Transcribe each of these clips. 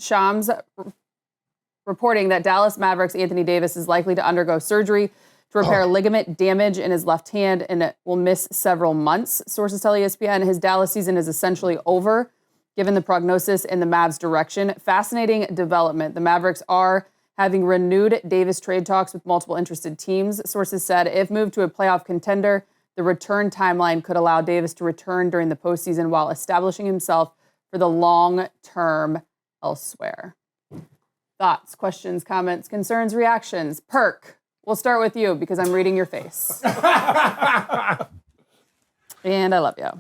Shams reporting that Dallas Mavericks Anthony Davis is likely to undergo surgery to repair ligament damage in his left hand and will miss several months. Sources tell ESPN his Dallas season is essentially over, given the prognosis in the Mavs' direction. Fascinating development. The Mavericks are having renewed Davis trade talks with multiple interested teams. Sources said if moved to a playoff contender, the return timeline could allow Davis to return during the postseason while establishing himself for the long term elsewhere. Thoughts, questions, comments, concerns, reactions? Perk, we'll start with you because I'm reading your face. And I love you.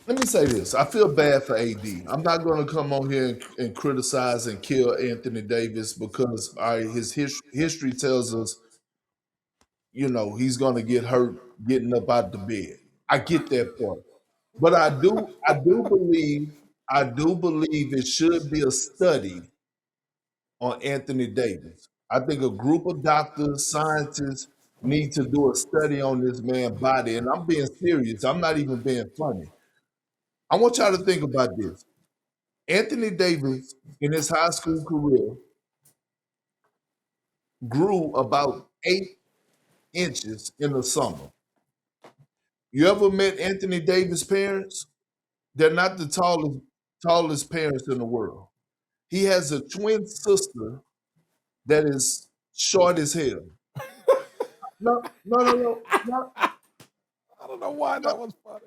Let me say this. I feel bad for AD. I'm not going to come on here and criticize and kill Anthony Davis because his history tells us, he's going to get hurt getting up out the bed. I get that part. But I do believe it should be a study on Anthony Davis. I think a group of doctors, scientists need to do a study on this man's body. And I'm being serious. I'm not even being funny. I want y'all to think about this. Anthony Davis, in his high school career, grew about 8 inches in the summer. You ever met Anthony Davis' parents? They're not the tallest parents in the world. He has a twin sister that is short as hell. No. I don't know why that was funny.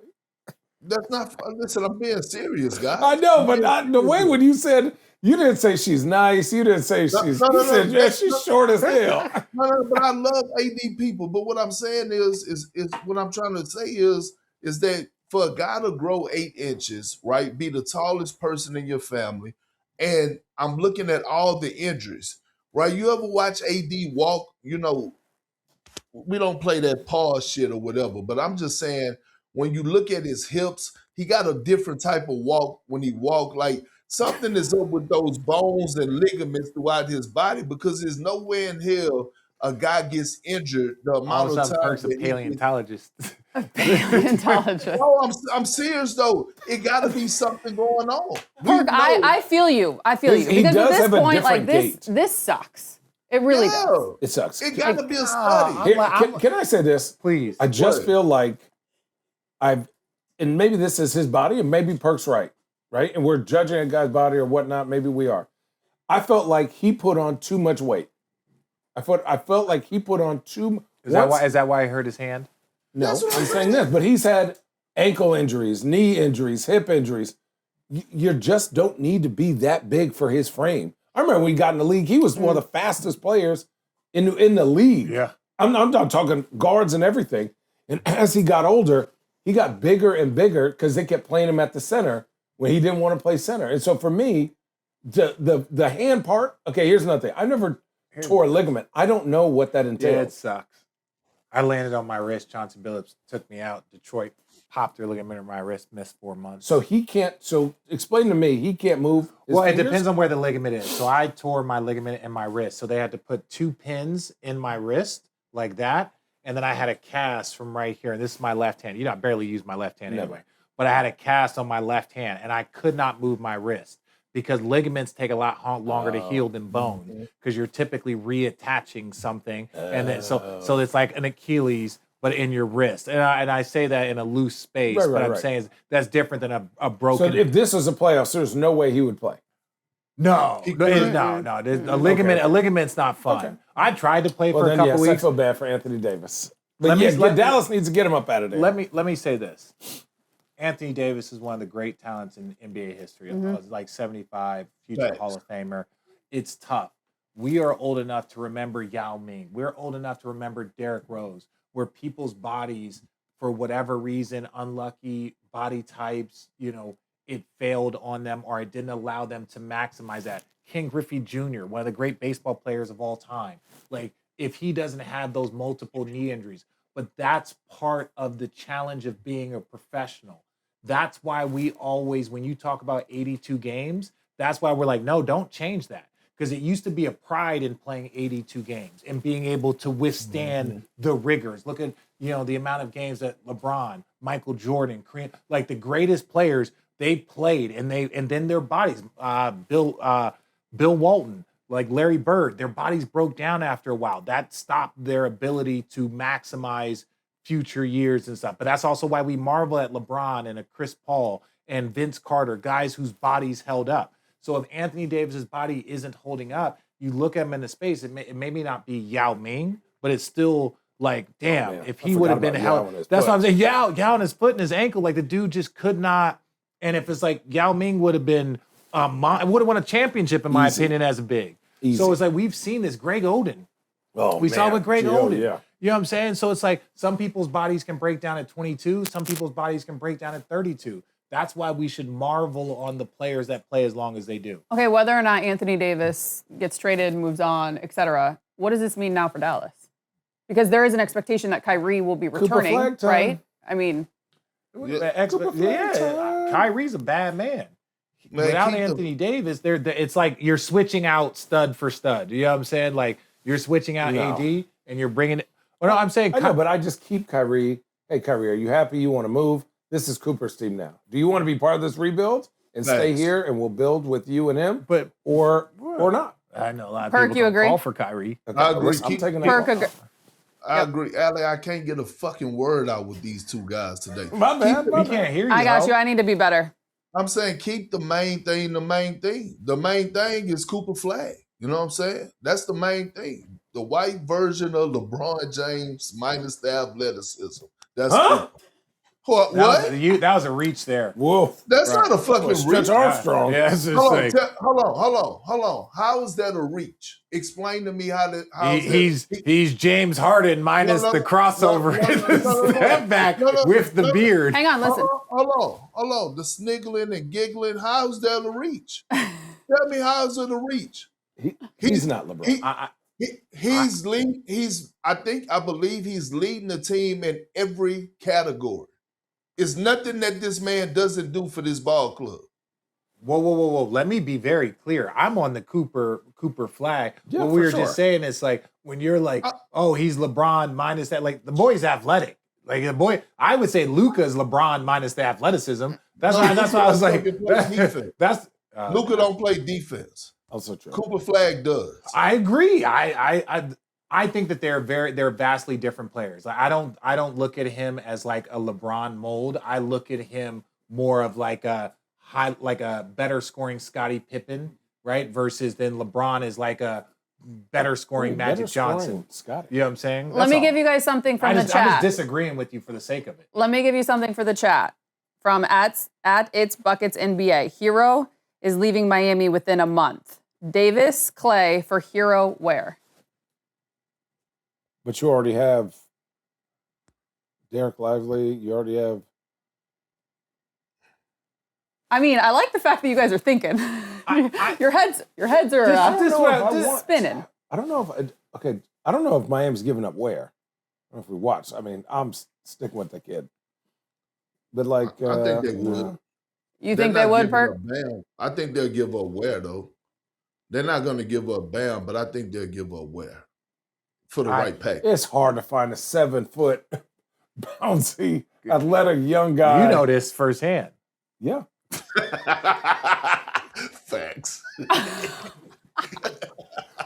That's not fun. Listen, I'm being serious, guys. I know, but the way when you said, you didn't say she's nice. You didn't say she's, you said, yeah, she's short as hell. No, but I love AD people. But what I'm saying is what I'm trying to say is that for a guy to grow 8 inches, right, be the tallest person in your family, and I'm looking at all the injuries, right? You ever watch AD walk? We don't play that pause shit or whatever, but I'm just saying, when you look at his hips, he got a different type of walk when he walk. Like something is up with those bones and ligaments throughout his body because there's no way in hell a guy gets injured the amount of time. Perk's a paleontologist. Paleontologist. No, I'm serious though. It got to be something going on. Perk, I feel you. He Because does at this have a point, different gait. this sucks. It really does. It sucks. It got to be a study. Can I say this? Please. I just feel like and maybe this is his body, and maybe Perk's right? And we're judging a guy's body or whatnot. Maybe we are. I felt like he put on too much weight. I felt like he put on too. Is that why he hurt his hand? No, I'm saying this, but he's had ankle injuries, knee injuries, hip injuries. You just don't need to be that big for his frame. I remember when he got in the league, he was one of the fastest players in the league. Yeah, I'm not talking guards and everything. And as he got older, he got bigger and bigger because they kept playing him at the center when he didn't want to play center. And so for me, the hand part, okay, here's another thing. I never tore a ligament. I don't know what that entails. Yeah, it sucks. I landed on my wrist. Johnson Billups took me out. Detroit popped their ligament in my wrist, missed 4 months. So he can't, explain to me, he can't move his fingers? It depends on where the ligament is. So I tore my ligament in my wrist. So they had to put 2 pins in my wrist like that. And then I had a cast from right here. And this is my left hand. I barely use my left hand anyway. But I had a cast on my left hand, and I could not move my wrist because ligaments take a lot longer to heal than bone because you're typically reattaching something. And then so it's like an Achilles, but in your wrist. And I say that in a loose space, but I'm saying that's different than a broken. So if this was a playoffs, there's no way he would play. No. A ligament's not fun. Okay. I tried to play for a couple weeks. I feel bad for Anthony Davis. But Dallas needs to get him up out of there. Let me say this. Anthony Davis is one of the great talents in NBA history. Like 75, future Hall of Famer. It's tough. We are old enough to remember Yao Ming. We're old enough to remember Derrick Rose, where people's bodies, for whatever reason, unlucky body types, it failed on them or it didn't allow them to maximize that. Ken Griffey Jr., one of the great baseball players of all time. Like, if he doesn't have those multiple knee injuries, but that's part of the challenge of being a professional. That's why we always, when you talk about 82 games, that's why we're like, no, don't change that. Because it used to be a pride in playing 82 games and being able to withstand the rigors. Look at, the amount of games that LeBron, Michael Jordan, like the greatest players They played, and then their bodies. Bill Walton, like Larry Bird, their bodies broke down after a while. That stopped their ability to maximize future years and stuff. But that's also why we marvel at LeBron and a Chris Paul and Vince Carter, guys whose bodies held up. So if Anthony Davis's body isn't holding up, you look at him in the space, it may not be Yao Ming, but it's still like, damn, if he would have been held. That's what I'm saying. Yao on his foot and his ankle, like the dude just could not. And if it's like Yao Ming would have been, would have won a championship, in my opinion, as a big. So it's like we've seen this. Greg Oden. We saw it with Greg Oden. Yeah. You know what I'm saying? So it's like some people's bodies can break down at 22. Some people's bodies can break down at 32. That's why we should marvel on the players that play as long as they do. Okay, whether or not Anthony Davis gets traded, moves on, etc., what does this mean now for Dallas? Because there is an expectation that Kyrie will be returning, right? I mean, Kyrie's a bad man. Without Anthony Davis, it's like you're switching out stud for stud. You know what I'm saying? Like you're switching out AD and you're bringing it. Well, no, I'm saying, I know, but I just keep Kyrie. Hey, Kyrie, are you happy? You want to move? This is Cooper's team now. Do you want to be part of this rebuild and stay here and we'll build with you and him? But or not? I know a lot of Perk, people you agree? call for Kyrie. I agree. I'm taking Perk, I agree. Allie, I can't get a fucking word out with these two guys today. My bad. We can't hear you. I got you. I need to be better. I'm saying keep the main thing the main thing. The main thing is Cooper Flag. You know what I'm saying? That's the main thing. The white version of LeBron James minus the athleticism. That's Cooper. What? That was a reach there. Whoa. That's not a fucking reach. Stretch Armstrong. Yeah, it's just Hold on. How is that a reach? Explain to me how that. He's James Harden minus the crossover step back with the beard. Hang on, listen. Hold on. The sniggling and giggling. How's that a reach? Tell me how's it a reach? He's not LeBron. I believe he's leading the team in every category. It's nothing that this man doesn't do for this ball club. Whoa. Let me be very clear. I'm on the Cooper flag. Yeah, what we were just saying is like when you're like, he's LeBron minus that. Like the boy's athletic. Like the boy, I would say Luka's LeBron minus the athleticism. That's why I was like, that's Luka don't play defense. Also true. Cooper Flag does. I agree. I think that they're vastly different players. Like, I don't look at him as like a LeBron mold. I look at him more of like a better scoring Scottie Pippen, right? Versus then LeBron is like a better scoring Magic Johnson. Scottie. You know what I'm saying? Let me give you guys something from the chat. I'm just disagreeing with you for the sake of it. Let me give you something for the chat from at It's Buckets NBA. Hero is leaving Miami within a month. Davis, Clay for Hero where? But you already have Derek Lively. You already have. I mean, I like the fact that you guys are thinking. Your heads are spinning. I don't know if Miami's giving up where. I don't know if we watch. I mean, I'm sticking with the kid. But like, I think they would. You think they would, Perk? I think they'll give up where though. They're not going to give up Bam, but I think they'll give up where for the right pack. It's hard to find a 7-foot bouncy, athletic young guy. You know this firsthand. Yeah. Facts.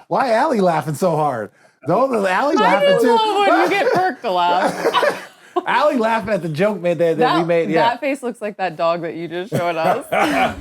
Why Allie laughing so hard? Don't Allie laughing too? I when you get Perk to laugh. Allie laughing at the joke that we made. Yeah. That face looks like that dog that you just showed us.